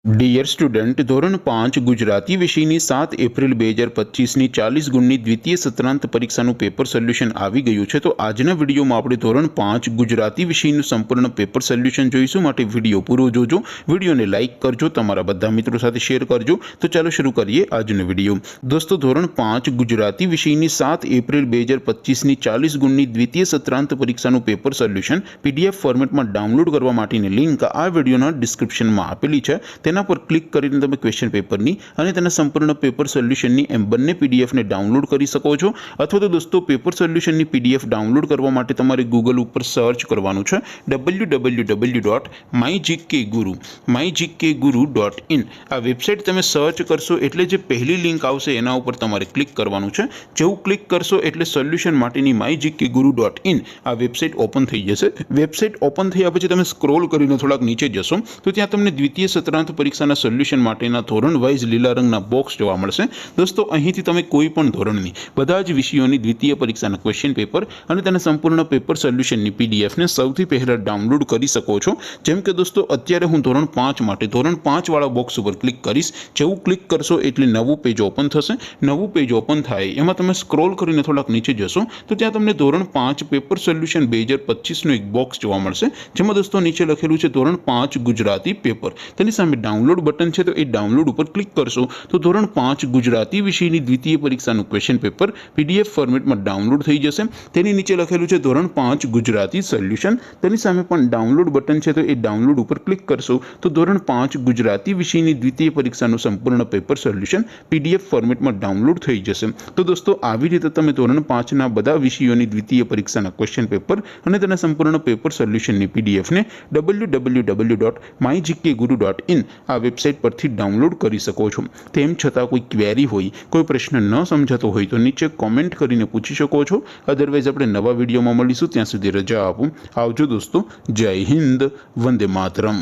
Dear student, ધોરણ 5 ગુજરાતી વિષયની 7 April 2025ની 40 ગુણની દ્વિતીય સત્રાંત પરીક્ષાનું પેપર સોલ્યુશન આવી ગયું છે। તો આજના વિડીયોમાં આપણે ધોરણ 5 ગુજરાતી વિષયનું સંપૂર્ણ પેપર સોલ્યુશન જોઈશું। માટે વિડીયો પૂરો જોજો, વિડીયોને લાઇક કરજો, તમારા બધા મિત્રો સાથે શેર કરજો। તો ચાલો શરૂ કરીએ આજનો વિડીયો। દોસ્તો, ધોરણ 5 ગુજરાતી વિષયની 7 એપ્રિલ 2025ની 40 ગુણની દ્વિતીય સત્રાંત પરીક્ષાનું પેપર સોલ્યુશન PDF ફોર્મેટમાં ડાઉનલોડ કરવા માટેની લિંક આ વિડીયોના ડિસ્ક્રિપ્શનમાં આપેલી છે। તેના પર ક્લિક કરીને તમે ક્વેશ્ચન પેપરની અને તેના સંપૂર્ણ પેપર સોલ્યુશનની એમ બંને પીડીએફને ડાઉનલોડ કરી શકો છો। અથવા તો દોસ્તો, પેપર સોલ્યુશનની પીડીએફ ડાઉનલોડ કરવા માટે તમારે ગૂગલ ઉપર સર્ચ કરવાનું છે www.mygkguru.in। આ વેબસાઇટ તમે સર્ચ કરશો એટલે જે પહેલી લિંક આવશે એના ઉપર તમારે ક્લિક કરવાનું છે। જેવું ક્લિક કરશો એટલે સોલ્યુશન માટેની mygkguru.in આ વેબસાઇટ ઓપન થઈ જશે। વેબસાઇટ ઓપન થયા પછી તમે સ્ક્રોલ કરીને થોડાક નીચે જશો તો ત્યાં તમને દ્વિતીય સત્રાંત પરીક્ષાના સોલ્યુશન માટેના ધોરણ વાઇઝ લીલા રંગના બોક્સ જોવા મળશે। દોસ્તો, અહીંથી તમે કોઈ પણ ધોરણની બધા જ વિષયોની દ્વિતીય પરીક્ષાના ક્વેશ્ચન પેપર અને તેના સંપૂર્ણ પેપર સોલ્યુશનની પીડીએફને સૌથી પહેલાં ડાઉનલોડ કરી શકો છો। જેમ કે દોસ્તો, અત્યારે હું ધોરણ 5 માટે ધોરણ 5 વાળા બોક્સ ઉપર ક્લિક કરીશ। જેવું ક્લિક કરશો એટલે નવું પેજ ઓપન થશે। નવું પેજ ઓપન થાય એમાં તમે સ્ક્રોલ કરીને થોડાક નીચે જશો તો ત્યાં તમને ધોરણ 5 પેપર સોલ્યુશન 2025નું એક બોક્સ જોવા મળશે। જેમાં દોસ્તો નીચે લખેલું છે ધોરણ 5 ગુજરાતી પેપર। તેની સામે ડાઉનલોડ બટન છે, તો એ ડાઉનલોડ ઉપર ક્લિક કરશો તો ધોરણ 5 ગુજરાતી વિષયની દ્વિતીય પરીક્ષાનું ક્વેશ્ચન પેપર PDF ફોર્મેટમાં ડાઉનલોડ થઈ જશે। તેની નીચે લખેલું છે ધોરણ 5 ગુજરાતી સોલ્યુશન। તેની સામે પણ ડાઉનલોડ બટન છે, તો એ ડાઉનલોડ ઉપર ક્લિક કરશો તો ધોરણ 5 ગુજરાતી વિષયની દ્વિતીય પરીક્ષાનું સંપૂર્ણ પેપર સોલ્યુશન PDF ફોર્મેટમાં ડાઉનલોડ થઈ જશે। તો દોસ્તો, આવી રીતે તમે ધોરણ 5ના બધા વિષયોની દ્વિતીય પરીક્ષાના ક્વેશ્ચન પેપર અને તેના સંપૂર્ણ પેપર સોલ્યુશનની પીડીએફને www.mygkguru.in આ વેબસાઇટ પરથી ડાઉનલોડ કરી શકો છો। તેમ છતાં કોઈ ક્વેરી હોય, કોઈ પ્રશ્ન ન સમજાતો હોય તો નીચે કોમેન્ટ કરીને પૂછી શકો છો। અધરવાઇઝ આપણે નવા વિડીયોમાં મળીશું, ત્યાં સુધી રજા આપો। આવજો દોસ્તો, જય હિન્દ, વંદે માતરમ।